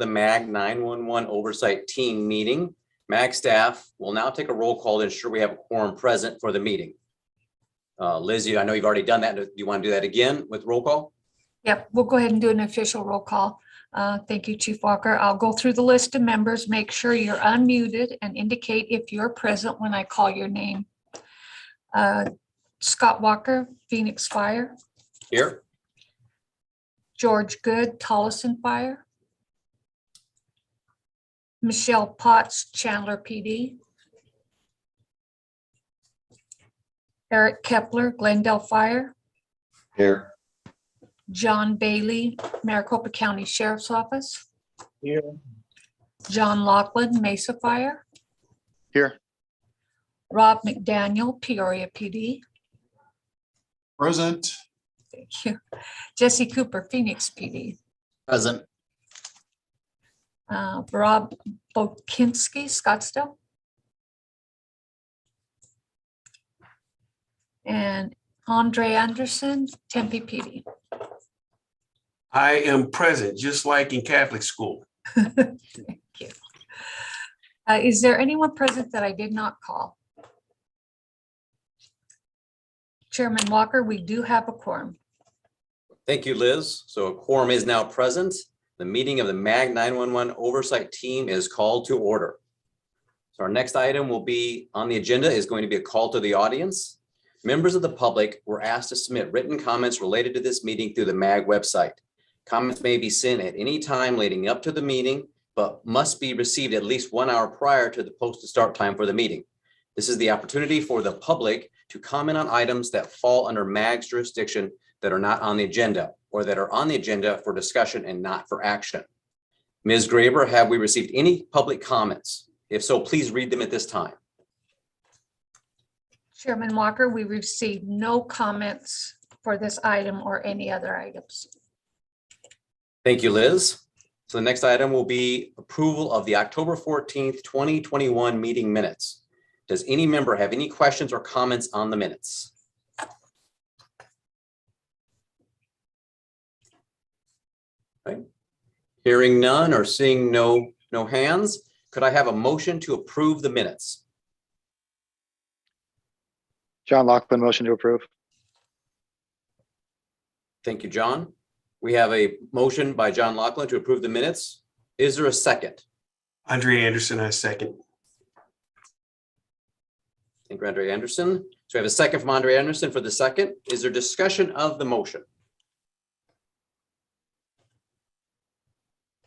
the MAG 911 Oversight Team meeting. MAG staff will now take a roll call to ensure we have a quorum present for the meeting. Liz, I know you've already done that. Do you want to do that again with roll call? Yep, we'll go ahead and do an official roll call. Thank you, Chief Walker. I'll go through the list of members. Make sure you're unmuted and indicate if you're present when I call your name. Scott Walker, Phoenix Fire. Here. George Good, Tolleson Fire. Michelle Potts, Chandler PD. Eric Kepler, Glendale Fire. Here. John Bailey, Maricopa County Sheriff's Office. Here. John Laughlin, Mesa Fire. Here. Rob McDaniel, Peoria PD. Present. Thank you. Jesse Cooper, Phoenix PD. Present. Rob Bokinski, Scottsdale. And Andre Anderson, Tempe PD. I am present, just like in Catholic school. Thank you. Is there anyone present that I did not call? Chairman Walker, we do have a quorum. Thank you, Liz. So a quorum is now present. The meeting of the MAG 911 Oversight Team is called to order. So our next item will be on the agenda is going to be a call to the audience. Members of the public were asked to submit written comments related to this meeting through the MAG website. Comments may be sent at any time leading up to the meeting, but must be received at least 1 hour prior to the posted start time for the meeting. This is the opportunity for the public to comment on items that fall under MAG's jurisdiction that are not on the agenda or that are on the agenda for discussion and not for action. Ms. Graber, have we received any public comments? If so, please read them at this time. Chairman Walker, we received no comments for this item or any other items. Thank you, Liz. So the next item will be approval of the October 14th, 2021 meeting minutes. Does any member have any questions or comments on the minutes? Okay. Hearing none or seeing no hands, could I have a motion to approve the minutes? John Laughlin, motion to approve. Thank you, John. We have a motion by John Laughlin to approve the minutes. Is there a second? Andre Anderson, I second. Thank you, Andre Anderson. So we have a second from Andre Anderson for the second. Is there discussion of the motion?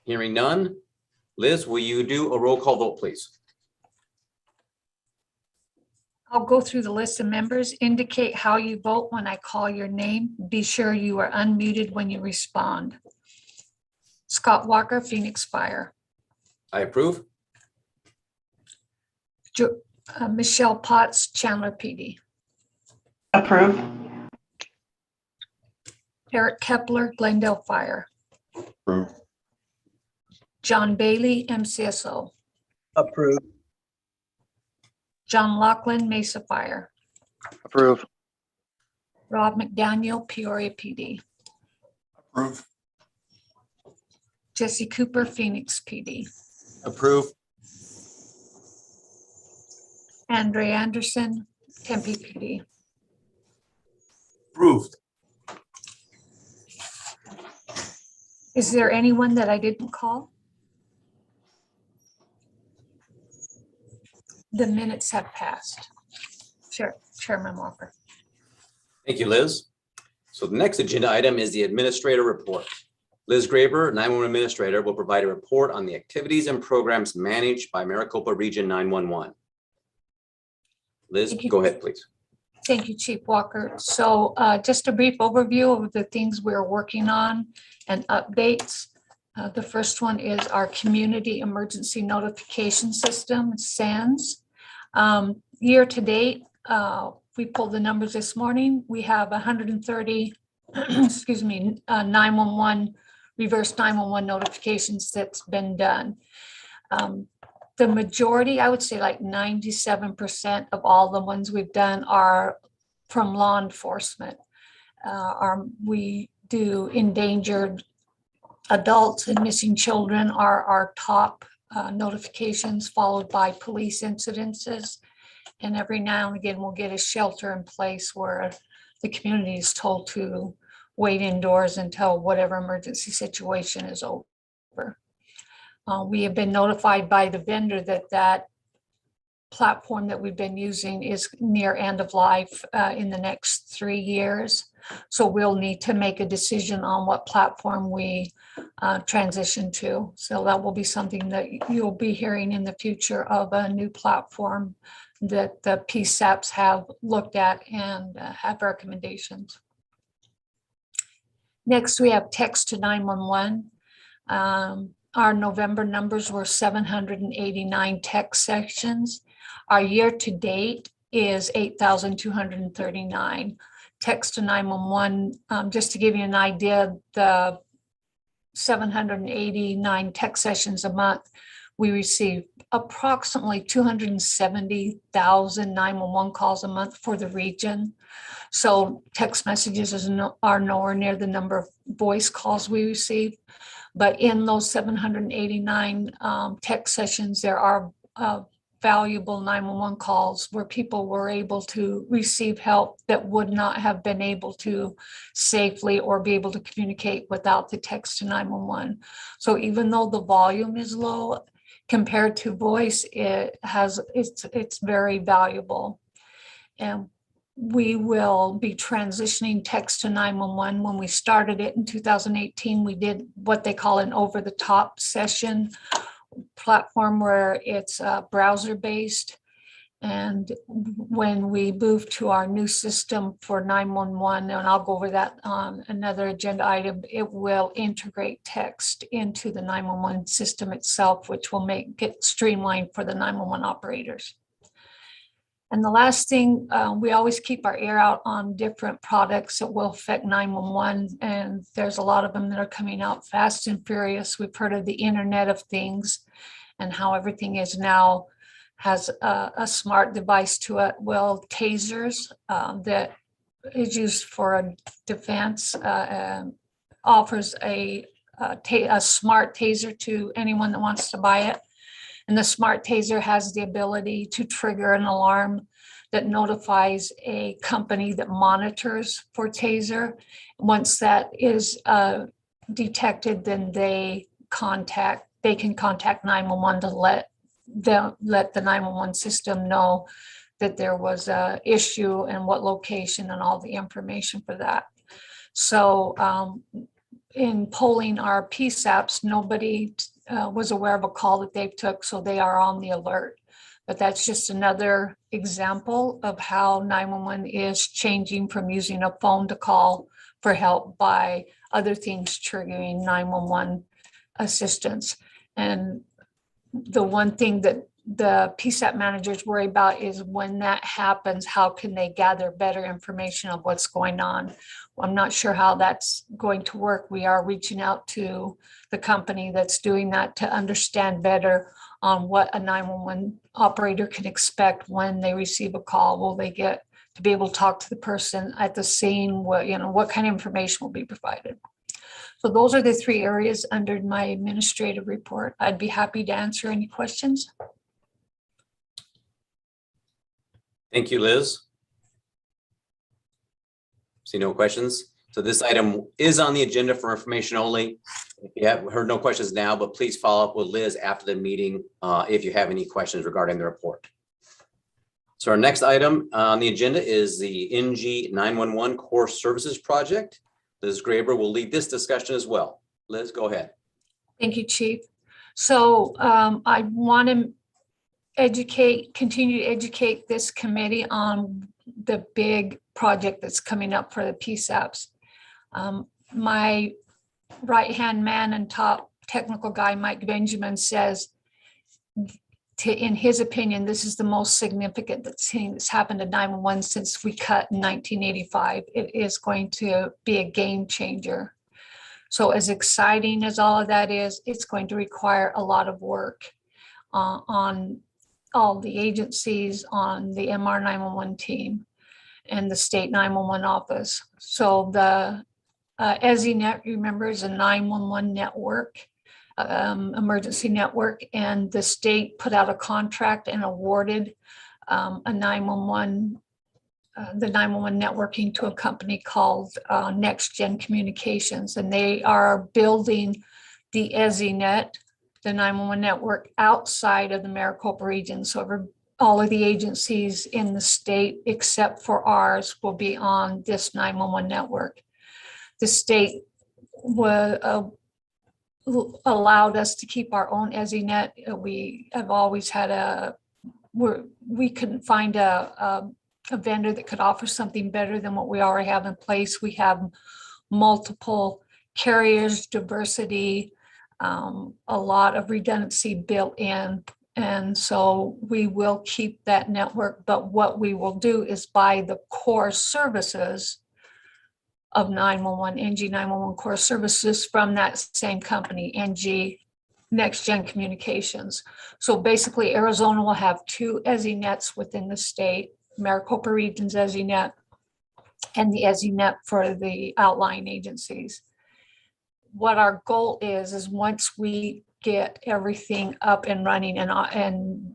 Hearing none. Liz, will you do a roll call vote, please? I'll go through the list of members. Indicate how you vote when I call your name. Be sure you are unmuted when you respond. Scott Walker, Phoenix Fire. I approve. Michelle Potts, Chandler PD. Approve. Eric Kepler, Glendale Fire. Approve. John Bailey, MCSO. Approve. John Laughlin, Mesa Fire. Approve. Rob McDaniel, Peoria PD. Approve. Jesse Cooper, Phoenix PD. Approve. Andre Anderson, Tempe PD. Approved. Is there anyone that I didn't call? The minutes have passed. Chairman Walker. Thank you, Liz. So the next agenda item is the administrator report. Liz Graber, 911 Administrator, will provide a report on the activities and programs managed by Maricopa Region 911. Liz, go ahead, please. Thank you, Chief Walker. So just a brief overview of the things we're working on and updates. The first one is our Community Emergency Notification System, SANS. Year to date, we pulled the numbers this morning. We have 130, excuse me, 911, reverse 911 notifications that's been done. The majority, I would say like 97% of all the ones we've done are from law enforcement. We do endangered Adults and missing children are our top notifications, followed by police incidences. And every now and again, we'll get a shelter in place where the community is told to wait indoors until whatever emergency situation is over. We have been notified by the vendor that that platform that we've been using is near end of life in the next 3 years. So we'll need to make a decision on what platform we transition to. So that will be something that you'll be hearing in the future of a new platform that the PSAPs have looked at and have recommendations. Next, we have text to 911. Our November numbers were 789 text sections. Our year to date is 8,239. Text to 911, just to give you an idea, the 789 text sessions a month, we receive approximately 270,000 911 calls a month for the region. So text messages are nowhere near the number of voice calls we receive. But in those 789 text sessions, there are valuable 911 calls where people were able to receive help that would not have been able to safely or be able to communicate without the text to 911. So even though the volume is low compared to voice, it's very valuable. And we will be transitioning text to 911. When we started it in 2018, we did what they call an over-the-top session platform where it's browser based. And when we move to our new system for 911, and I'll go over that on another agenda item, it will integrate text into the 911 system itself, which will make it streamlined for the 911 operators. And the last thing, we always keep our ear out on different products that will affect 911. And there's a lot of them that are coming out fast and furious. We've heard of the Internet of Things and how everything is now has a smart device to it. Well, tasers that is used for a defense offers a smart taser to anyone that wants to buy it. And the smart taser has the ability to trigger an alarm that notifies a company that monitors for taser. Once that is detected, then they can contact 911 to let the 911 system know that there was a issue and what location and all the information for that. So in polling our PSAPs, nobody was aware of a call that they took, so they are on the alert. But that's just another example of how 911 is changing from using a phone to call for help by other things triggering 911 assistance. And the one thing that the PSAP managers worry about is when that happens, how can they gather better information of what's going on? I'm not sure how that's going to work. We are reaching out to the company that's doing that to understand better on what a 911 operator can expect when they receive a call. Will they get to be able to talk to the person at the scene? What kind of information will be provided? So those are the 3 areas under my administrative report. I'd be happy to answer any questions. Thank you, Liz. See no questions. So this item is on the agenda for information only. If you have heard no questions now, but please follow up with Liz after the meeting if you have any questions regarding the report. So our next item on the agenda is the NG 911 Core Services Project. Liz Graber will lead this discussion as well. Liz, go ahead. Thank you, Chief. So I want to continue to educate this committee on the big project that's coming up for the PSAPs. My right-hand man and top technical guy, Mike Benjamin, says, in his opinion, this is the most significant thing that's happened to 911 since we cut in 1985. It is going to be a game changer. So as exciting as all of that is, it's going to require a lot of work on all the agencies, on the MR 911 team and the state 911 office. So the EZNet, remember, is a 911 network, emergency network, and the state put out a contract and awarded a 911, the 911 networking to a company called Next Gen Communications, and they are building the EZNet, the 911 network, outside of the Maricopa region. So all of the agencies in the state, except for ours, will be on this 911 network. The state allowed us to keep our own EZNet. We have always had we couldn't find a vendor that could offer something better than what we already have in place. We have multiple carriers, diversity, a lot of redundancy built in. And so we will keep that network, but what we will do is buy the core services of 911, NG 911 core services from that same company, NG Next Gen Communications. So basically Arizona will have 2 EZNets within the state, Maricopa Region's EZNet and the EZNet for the outlying agencies. What our goal is once we get everything up and running, and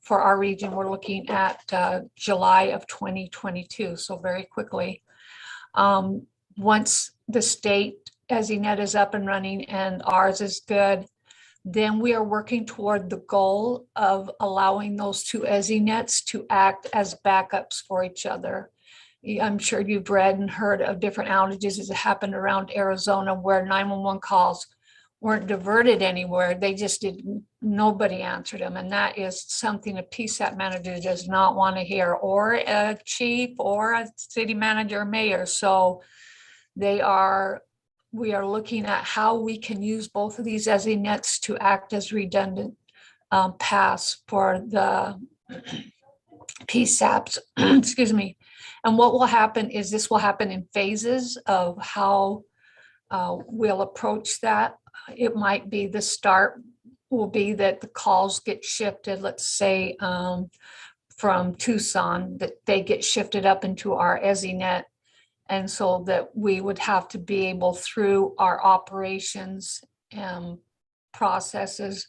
for our region, we're looking at July of 2022, so very quickly. Once the state EZNet is up and running and ours is good, then we are working toward the goal of allowing those 2 EZNets to act as backups for each other. I'm sure you've read and heard of different outages that happened around Arizona where 911 calls weren't diverted anywhere. They just nobody answered them. And that is something a PSAP manager does not want to hear, or a chief or a city manager or mayor. So we are looking at how we can use both of these EZNets to act as redundant paths for the PSAPs, excuse me. And what will happen is this will happen in phases of how we'll approach that. It might be the start will be that the calls get shifted, let's say from Tucson, that they get shifted up into our EZNet. And so that we would have to be able, through our operations processes,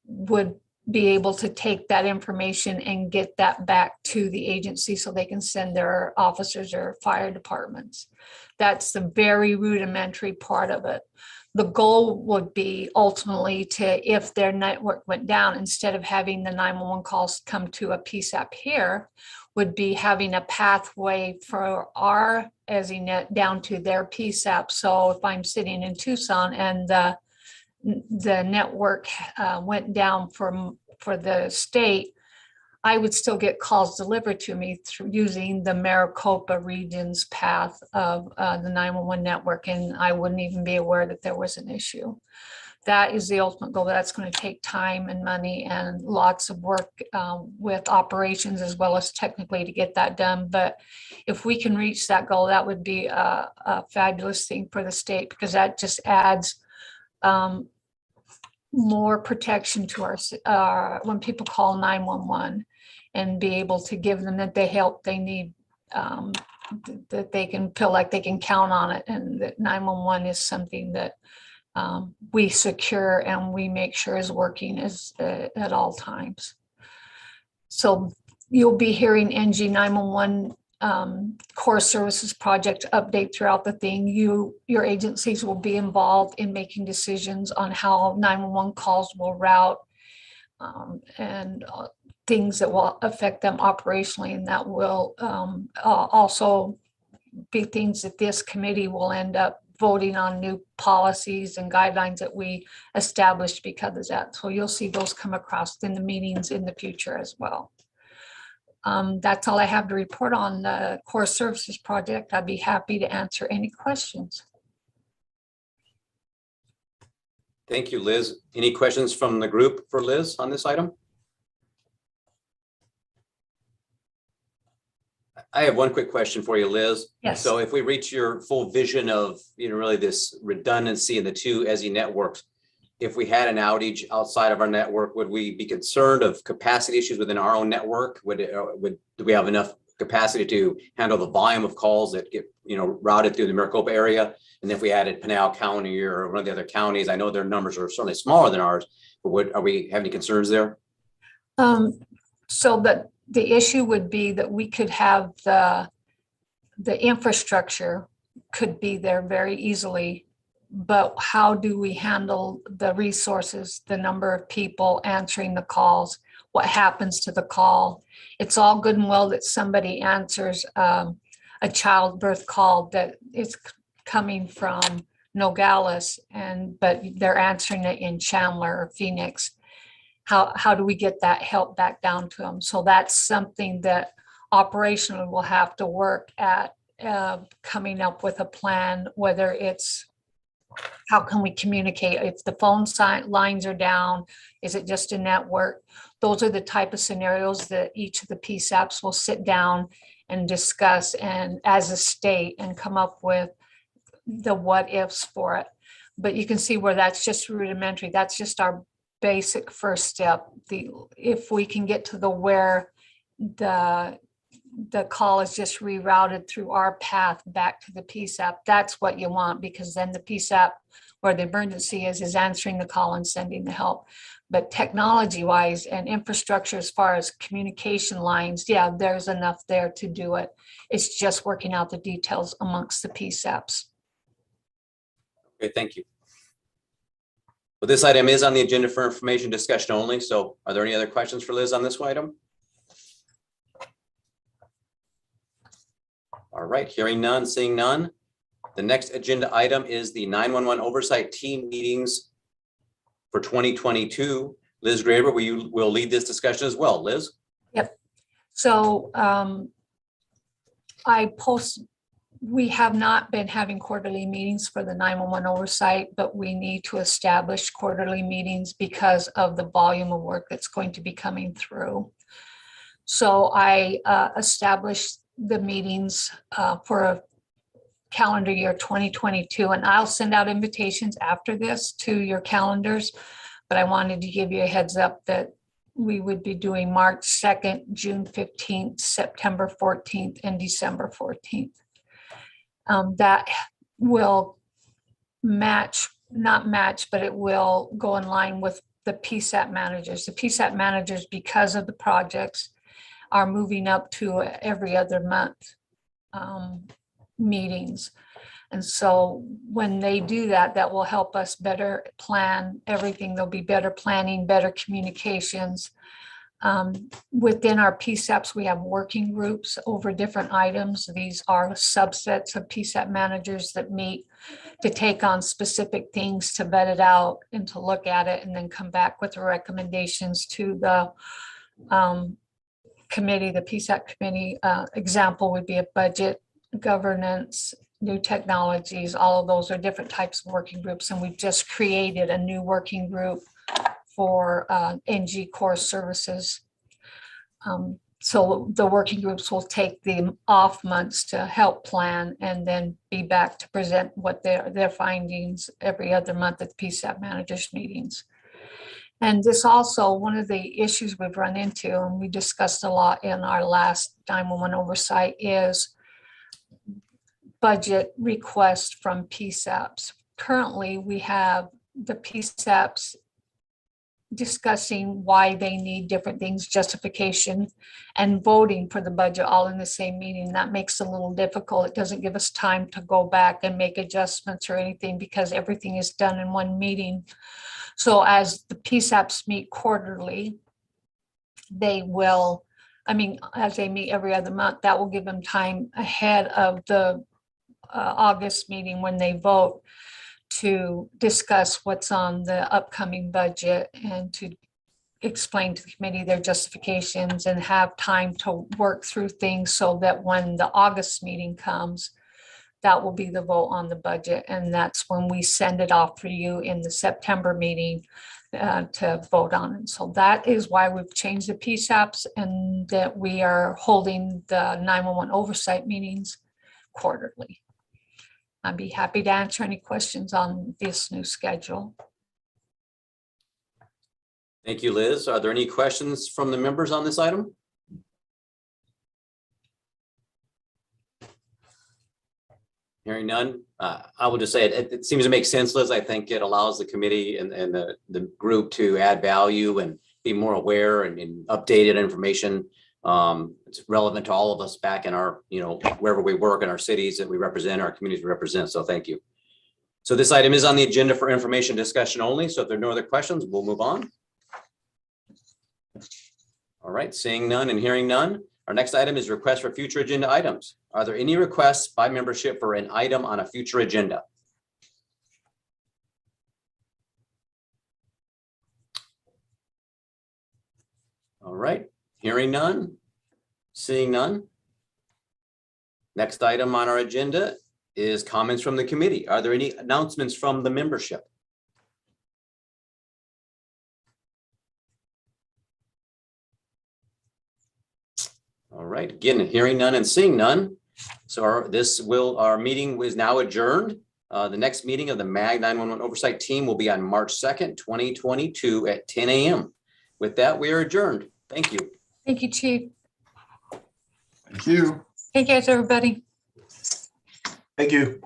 would be able to take that information and get that back to the agency so they can send their officers or fire departments. That's the very rudimentary part of it. The goal would be ultimately to, if their network went down, instead of having the 911 calls come to a PSAP here, would be having a pathway for our EZNet down to their PSAP. So if I'm sitting in Tucson and the network went down for the state, I would still get calls delivered to me through using the Maricopa region's path of the 911 network, and I wouldn't even be aware that there was an issue. That is the ultimate goal. That's going to take time and money and lots of work with operations as well as technically to get that done. But if we can reach that goal, that would be a fabulous thing for the state, because that just adds more protection to our when people call 911, and be able to give them the help they need, that they can feel like they can count on it, and that 911 is something that we secure and we make sure is working at all times. So you'll be hearing NG 911 core services project update throughout the thing. Your agencies will be involved in making decisions on how 911 calls will route, and things that will affect them operationally, and that will also be things that this committee will end up voting on, new policies and guidelines that we established because of that. So you'll see those come across in the meetings in the future as well. That's all I have to report on the core services project. I'd be happy to answer any questions. Thank you, Liz. Any questions from the group for Liz on this item? I have one quick question for you, Liz. Yes. So if we reach your full vision of, really this redundancy in the 2 EZNet networks, if we had an outage outside of our network, would we be concerned of capacity issues within our own network? Do we have enough capacity to handle the volume of calls that get, routed through the Maricopa area. And if we added Pinal County or one of the other counties, I know their numbers are certainly smaller than ours, but are we have any concerns there? So that the issue would be that we could have the infrastructure could be there very easily, but how do we handle the resources, the number of people answering the calls? What happens to the call? It's all good and well that somebody answers a childbirth call that is coming from Nogales, but they're answering it in Chandler or Phoenix. How do we get that help back down to them? So that's something that operationally we'll have to work at, coming up with a plan, whether it's how can we communicate if the phone lines are down? Is it just a network? Those are the type of scenarios that each of the PSAPs will sit down and discuss, and as a state, and come up with the what ifs for it. But you can see where that's just rudimentary. That's just our basic first step. If we can get to where the call is just rerouted through our path back to the PSAP, that's what you want, because then the PSAP, where the emergency is answering the call and sending the help. But technology wise and infrastructure, as far as communication lines, yeah, there's enough there to do it. It's just working out the details amongst the PSAPs. Okay, thank you. Well, this item is on the agenda for information discussion only. So are there any other questions for Liz on this item? All right, hearing none, seeing none. The next agenda item is the 911 Oversight Team meetings for 2022. Liz Graber, will lead this discussion as well. Liz? Yep. So we have not been having quarterly meetings for the 911 Oversight, but we need to establish quarterly meetings because of the volume of work that's going to be coming through. So I established the meetings for a calendar year 2022, and I'll send out invitations after this to your calendars, but I wanted to give you a heads up that we would be doing March 2nd, June 15th, September 14th, and December 14th. That will not match, but it will go in line with the PSAP managers. The PSAP managers, because of the projects, are moving up to every other month meetings. And so when they do that, that will help us better plan everything. There'll be better planning, better communications. Within our PSAPs, we have working groups over different items. These are subsets of PSAP managers that meet to take on specific things, to vet it out and to look at it, and then come back with the recommendations to the committee, the PSAP committee. Example would be a budget, governance, new technologies. All of those are different types of working groups, and we've just created a new working group for NG core services. So the working groups will take the off months to help plan, and then be back to present what their findings every other month at the PSAP managers meetings. And this also, one of the issues we've run into, and we discussed a lot in our last 911 oversight, is budget requests from PSAPs. Currently, we have the PSAPs discussing why they need different things, justification, and voting for the budget all in the same meeting. That makes it a little difficult. It doesn't give us time to go back and make adjustments or anything, because everything is done in one meeting. So as the PSAPs meet quarterly, they will, as they meet every other month, that will give them time ahead of the August meeting when they vote to discuss what's on the upcoming budget, and to explain to the committee their justifications, and have time to work through things, so that when the August meeting comes, that will be the vote on the budget. And that's when we send it off for you in the September meeting to vote on it. So that is why we've changed the PSAPs, and that we are holding the 911 oversight meetings quarterly. I'd be happy to answer any questions on this new schedule. Thank you, Liz. Are there any questions from the members on this item? Hearing none, I will just say it seems to make sense, Liz. I think it allows the committee and the group to add value and be more aware and updated information. It's relevant to all of us back in our, wherever we work in our cities that we represent, our communities we represent. So thank you. So this item is on the agenda for information discussion only. So if there are no other questions, we'll move on. All right, seeing none and hearing none. Our next item is request for future agenda items. Are there any requests by membership for an item on a future agenda? All right, hearing none, seeing none. Next item on our agenda is comments from the committee. Are there any announcements from the membership? All right, again, hearing none and seeing none. So our meeting is now adjourned. The next meeting of the MAG 911 Oversight Team will be on March 2nd, 2022 at 10 a.m. With that, we are adjourned. Thank you. Thank you, Chief. Thank you. Hey, guys, everybody. Thank you.